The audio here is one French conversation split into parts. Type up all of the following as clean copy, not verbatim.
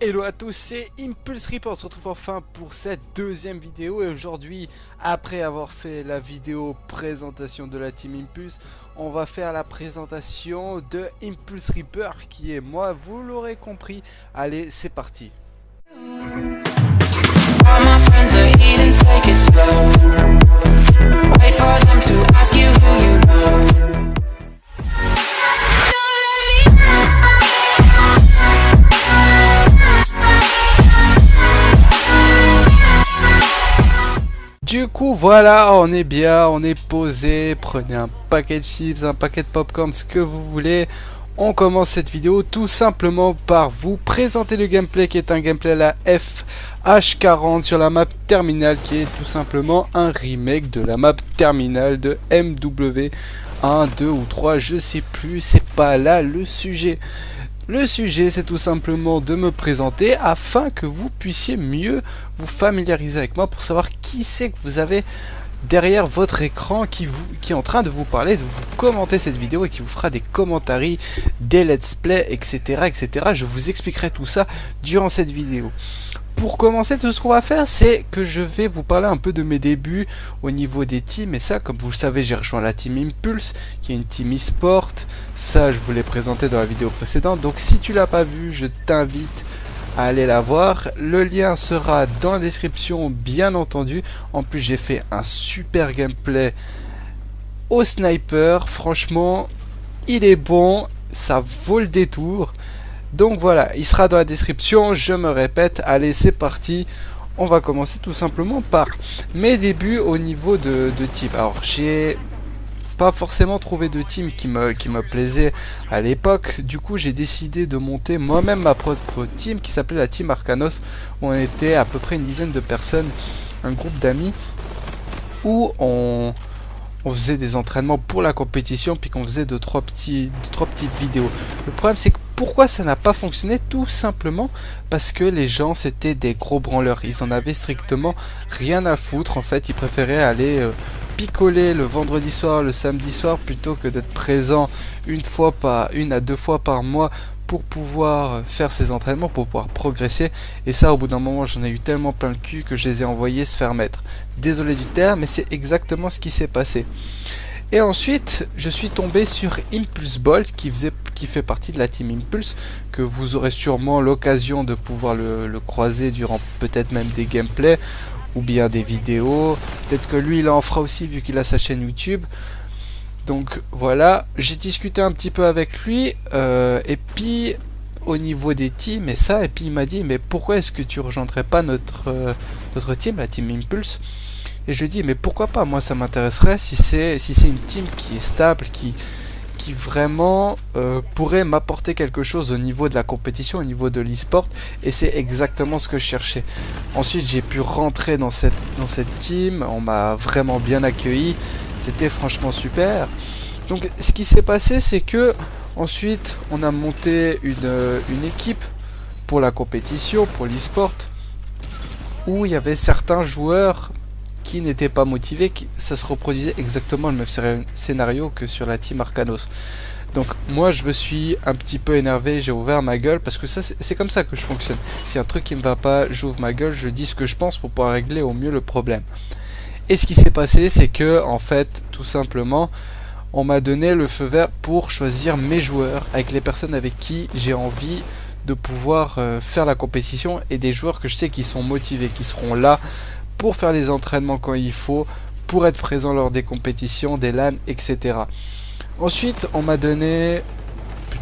Hello à tous, c'est Impulse Reaper. On se retrouve enfin pour cette deuxième vidéo. Et aujourd'hui, après avoir fait la vidéo présentation de la team Impulse, on va faire la présentation de Impulse Reaper qui est moi, vous l'aurez compris. Allez, c'est parti. Du coup voilà, on est bien, on est posé, prenez un paquet de chips, un paquet de popcorn, ce que vous voulez. On commence cette vidéo tout simplement par vous présenter le gameplay qui est un gameplay à la FH40 sur la map Terminal qui est tout simplement un remake de la map Terminal de MW 1, 2 ou 3, je sais plus, c'est pas là le sujet. Le sujet, c'est tout simplement de me présenter afin que vous puissiez mieux vous familiariser avec moi pour savoir qui c'est que vous avez derrière votre écran qui est en train de vous parler, de vous commenter cette vidéo et qui vous fera des commentaires, des let's play, etc., etc. Je vous expliquerai tout ça durant cette vidéo. Pour commencer, tout ce qu'on va faire, c'est que je vais vous parler un peu de mes débuts au niveau des teams. Et ça, comme vous le savez, j'ai rejoint la team Impulse, qui est une team e-sport. Ça, je vous l'ai présenté dans la vidéo précédente. Donc, si tu l'as pas vu, je t'invite à aller la voir. Le lien sera dans la description, bien entendu. En plus, j'ai fait un super gameplay au sniper. Franchement, il est bon. Ça vaut le détour. Donc voilà, il sera dans la description, je me répète, allez c'est parti. On va commencer tout simplement par mes débuts au niveau de team. Alors j'ai pas forcément trouvé de team qui me plaisait à l'époque. Du coup j'ai décidé de monter moi-même ma propre team qui s'appelait la team Arcanos. Où on était à peu près une dizaine de personnes, un groupe d'amis, où on faisait des entraînements pour la compétition, puis qu'on faisait deux trois petites vidéos. Le problème c'est que pourquoi ça n'a pas fonctionné? Tout simplement parce que les gens c'était des gros branleurs, ils en avaient strictement rien à foutre en fait, ils préféraient aller picoler le vendredi soir, le samedi soir, plutôt que d'être présent une à deux fois par mois pour pouvoir faire ces entraînements, pour pouvoir progresser. Et ça, au bout d'un moment, j'en ai eu tellement plein le cul que je les ai envoyés se faire mettre. Désolé du terme, mais c'est exactement ce qui s'est passé. Et ensuite, je suis tombé sur Impulse Bolt, qui fait partie de la team Impulse, que vous aurez sûrement l'occasion de pouvoir le croiser durant peut-être même des gameplays, ou bien des vidéos. Peut-être que lui, il en fera aussi, vu qu'il a sa chaîne YouTube. Donc voilà, j'ai discuté un petit peu avec lui, et puis au niveau des teams et ça, et puis il m'a dit mais pourquoi est-ce que tu rejoindrais pas notre team, la team Impulse? Et je lui ai dit mais pourquoi pas, moi ça m'intéresserait si c'est une team qui est stable, qui vraiment pourrait m'apporter quelque chose au niveau de la compétition, au niveau de l'e-sport, et c'est exactement ce que je cherchais. Ensuite j'ai pu rentrer dans cette team, on m'a vraiment bien accueilli, c'était franchement super. Donc ce qui s'est passé c'est que ensuite on a monté une équipe pour la compétition, pour l'e-sport, où il y avait certains joueurs qui n'étaient pas motivés, ça se reproduisait exactement le même scénario que sur la team Arcanos. Donc moi je me suis un petit peu énervé, j'ai ouvert ma gueule, parce que ça c'est comme ça que je fonctionne. Si un truc qui me va pas, j'ouvre ma gueule, je dis ce que je pense pour pouvoir régler au mieux le problème. Et ce qui s'est passé c'est que en fait tout simplement on m'a donné le feu vert pour choisir mes joueurs avec les personnes avec qui j'ai envie de pouvoir faire la compétition, et des joueurs que je sais qui sont motivés, qui seront là pour faire les entraînements quand il faut, pour être présent lors des compétitions, des LAN, etc. Ensuite, on m'a donné,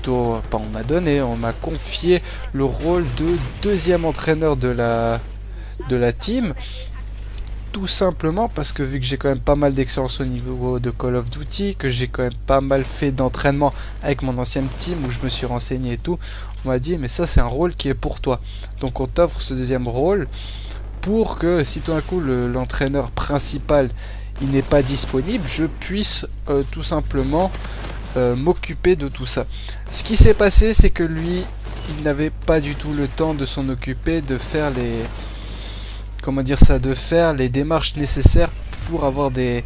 on m'a confié le rôle de deuxième entraîneur de la team, tout simplement parce que vu que j'ai quand même pas mal d'expérience au niveau de Call of Duty, que j'ai quand même pas mal fait d'entraînement avec mon ancienne team où je me suis renseigné et tout, on m'a dit mais ça c'est un rôle qui est pour toi. Donc on t'offre ce deuxième rôle pour que si tout d'un coup l'entraîneur principal il n'est pas disponible, je puisse tout simplement m'occuper de tout ça. Ce qui s'est passé c'est que lui il n'avait pas du tout le temps de s'en occuper, de faire les démarches nécessaires pour avoir des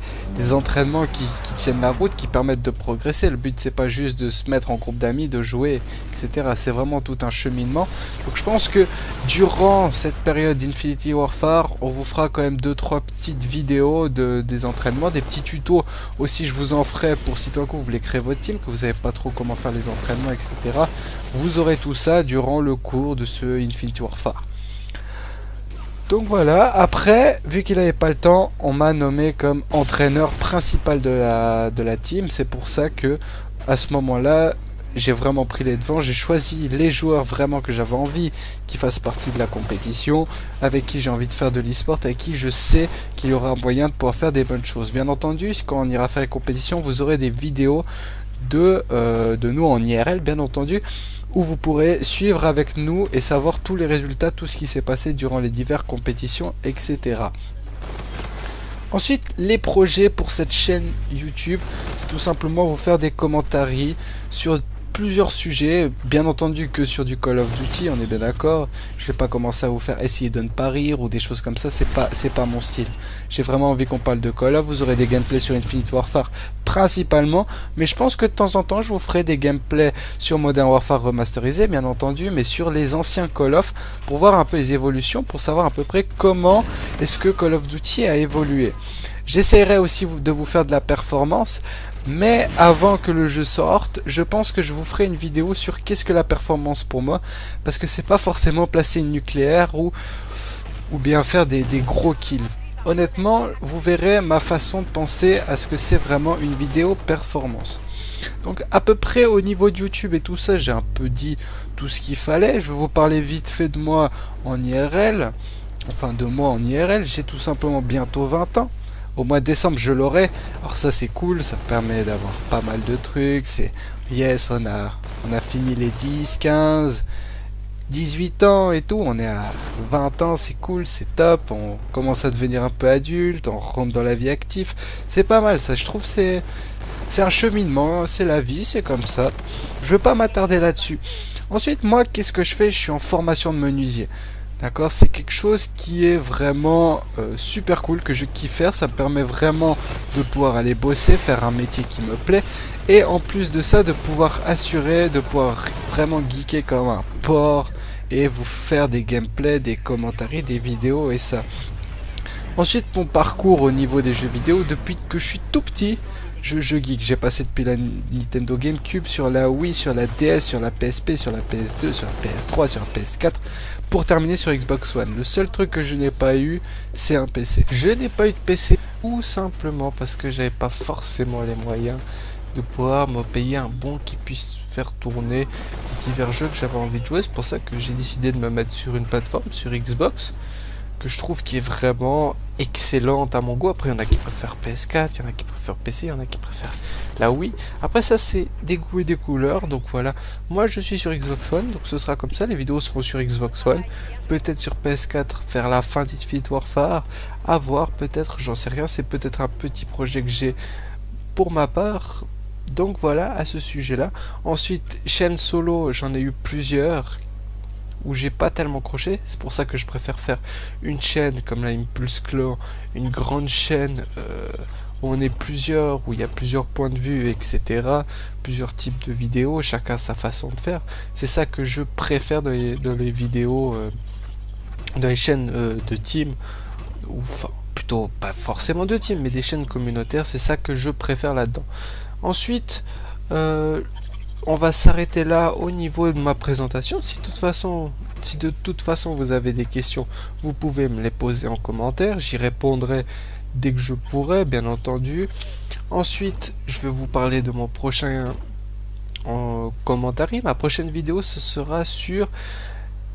entraînements qui tiennent la route, qui permettent de progresser. Le but c'est pas juste de se mettre en groupe d'amis, de jouer, etc. C'est vraiment tout un cheminement. Donc je pense que durant cette période d'Infinity Warfare, on vous fera quand même 2-3 petites vidéos des entraînements, des petits tutos aussi. Je vous en ferai pour si tout à coup vous voulez créer votre team, que vous savez pas trop comment faire les entraînements, etc. Vous aurez tout ça durant le cours de ce Infinity Warfare. Donc voilà, après, vu qu'il n'avait pas le temps, on m'a nommé comme entraîneur principal de la team. C'est pour ça que, à ce moment-là, j'ai vraiment pris les devants. J'ai choisi les joueurs vraiment que j'avais envie qui fassent partie de la compétition, avec qui j'ai envie de faire de l'e-sport, avec qui je sais qu'il y aura un moyen de pouvoir faire des bonnes choses. Bien entendu, quand on ira faire les compétitions, vous aurez des vidéos de nous en IRL, bien entendu, où vous pourrez suivre avec nous et savoir tous les résultats, tout ce qui s'est passé durant les diverses compétitions, etc. Ensuite, les projets pour cette chaîne YouTube, c'est tout simplement vous faire des commentaires sur plusieurs sujets, bien entendu que sur du Call of Duty, on est bien d'accord. Je vais pas commencer à vous faire essayer de ne pas rire ou des choses comme ça, c'est pas mon style. J'ai vraiment envie qu'on parle de Call of. Vous aurez des gameplays sur Infinite Warfare principalement, mais je pense que de temps en temps je vous ferai des gameplays sur Modern Warfare remasterisé, bien entendu, mais sur les anciens Call of, pour voir un peu les évolutions, pour savoir à peu près comment est-ce que Call of Duty a évolué. J'essaierai aussi de vous faire de la performance, mais avant que le jeu sorte, je pense que je vous ferai une vidéo sur qu'est-ce que la performance pour moi, parce que c'est pas forcément placer une nucléaire ou bien faire des gros kills. Honnêtement, vous verrez ma façon de penser à ce que c'est vraiment une vidéo performance. Donc à peu près au niveau de YouTube et tout ça, j'ai un peu dit tout ce qu'il fallait. Je vais vous parler vite fait de moi en IRL. Enfin de moi en IRL, j'ai tout simplement bientôt 20 ans. Au mois de décembre, je l'aurai. Alors ça c'est cool, ça permet d'avoir pas mal de trucs. C'est yes, on a fini les 10, 15, 18 ans et tout. On est à 20 ans, c'est cool, c'est top. On commence à devenir un peu adulte, on rentre dans la vie active. C'est pas mal ça, je trouve c'est un cheminement, c'est la vie, c'est comme ça. Je vais pas m'attarder là-dessus. Ensuite, moi, qu'est-ce que je fais? Je suis en formation de menuisier. D'accord, c'est quelque chose qui est vraiment super cool, que je kiffe faire. Ça me permet vraiment de pouvoir aller bosser, faire un métier qui me plaît. Et en plus de ça, de pouvoir assurer, de pouvoir vraiment geeker comme un porc et vous faire des gameplays, des commentaires, des vidéos et ça. Ensuite, mon parcours au niveau des jeux vidéo, depuis que je suis tout petit, je geek. J'ai passé depuis la Nintendo GameCube, sur la Wii, sur la DS, sur la PSP, sur la PS2, sur la PS3, sur la PS4, pour terminer sur Xbox One. Le seul truc que je n'ai pas eu, c'est un PC. Je n'ai pas eu de PC, ou simplement parce que j'avais pas forcément les moyens de pouvoir me payer un bon qui puisse faire tourner les divers jeux que j'avais envie de jouer. C'est pour ça que j'ai décidé de me mettre sur une plateforme, sur Xbox, que je trouve qui est vraiment excellente à mon goût. Après, il y en a qui préfèrent PS4, il y en a qui préfèrent PC, il y en a qui préfèrent la Wii. Après, ça, c'est des goûts et des couleurs. Donc voilà, moi je suis sur Xbox One, donc ce sera comme ça. Les vidéos seront sur Xbox One, peut-être sur PS4 vers la fin d'Infinite Warfare. À voir, peut-être, j'en sais rien. C'est peut-être un petit projet que j'ai pour ma part. Donc voilà, à ce sujet-là. Ensuite, chaîne solo, j'en ai eu plusieurs où j'ai pas tellement croché. C'est pour ça que je préfère faire une chaîne comme la Impulse Clan, une grande chaîne où on est plusieurs, où il y a plusieurs points de vue, etc. Plusieurs types de vidéos, chacun sa façon de faire. C'est ça que je préfère dans les vidéos, dans les chaînes de team, ou enfin plutôt pas forcément de team, mais des chaînes communautaires. C'est ça que je préfère là-dedans. Ensuite, on va s'arrêter là au niveau de ma présentation. Si de toute façon vous avez des questions, vous pouvez me les poser en commentaire. J'y répondrai dès que je pourrai, bien entendu. Ensuite, je vais vous parler de mon prochain commentaire. Ma prochaine vidéo, ce sera sur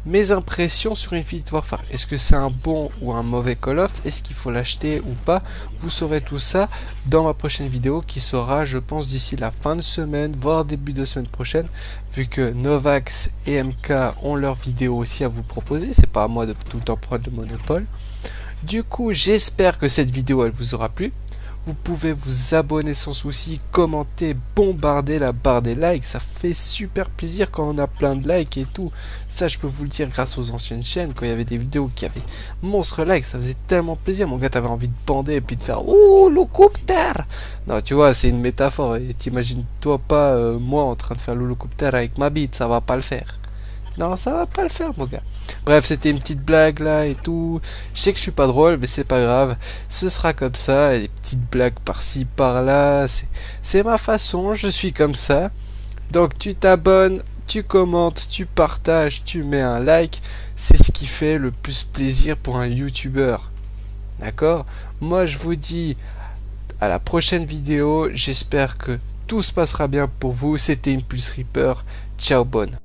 mes impressions sur Infinite Warfare. Est-ce que c'est un bon ou un mauvais Call of? Est-ce qu'il faut l'acheter ou pas? Vous saurez tout ça dans ma prochaine vidéo qui sera, je pense, d'ici la fin de semaine, voire début de semaine prochaine, vu que Novax et MK ont leur vidéo aussi à vous proposer. C'est pas à moi de tout le temps prendre le monopole. Du coup, j'espère que cette vidéo elle vous aura plu. Vous pouvez vous abonner sans souci, commenter, bombarder la barre des likes. Ça fait super plaisir quand on a plein de likes et tout. Ça, je peux vous le dire grâce aux anciennes chaînes. Quand il y avait des vidéos qui avaient monstre likes, ça faisait tellement plaisir. Mon gars, t'avais envie de bander et puis de faire ouh, l'hélicoptère. Non, tu vois, c'est une métaphore. Et t'imagines-toi pas moi en train de faire l'hélicoptère avec ma bite, ça va pas le faire. Non, ça va pas le faire, mon gars. Bref, c'était une petite blague là et tout. Je sais que je suis pas drôle, mais c'est pas grave. Ce sera comme ça, des petites blagues par-ci, par-là. C'est ma façon, je suis comme ça. Donc tu t'abonnes, tu commentes, tu partages, tu mets un like. C'est ce qui fait le plus plaisir pour un youtubeur. D'accord? Moi, je vous dis à la prochaine vidéo. J'espère que tout se passera bien pour vous. C'était Impulse Reaper. Ciao, bonne.